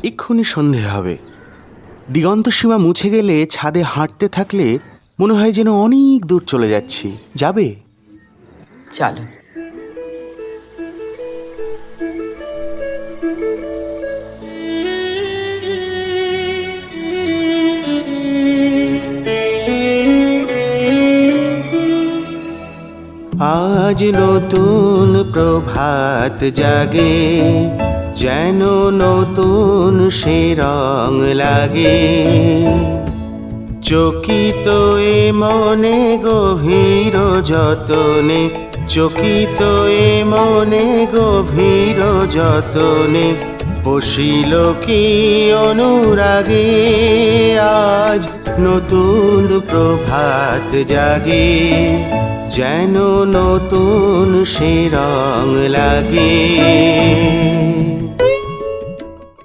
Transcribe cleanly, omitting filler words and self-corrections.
এক্ষুনি সন্ধে হবে। দিগন্ত সীমা মুছে গেলে ছাদে হাঁটতে থাকলে মনে হয় যেন অনেক দূর চলে যাচ্ছি। যাবে? চলো। আজ নতুন প্রভাত জাগে, যেন নতুন সে রং লাগে। চকিত এ মনে গভীর যতনে, চকিত এ মনে গভীর যতনে, বসিল কি অনুরাগে। আজ নতুন প্রভাত জাগে, যেন নতুন সে রং লাগে।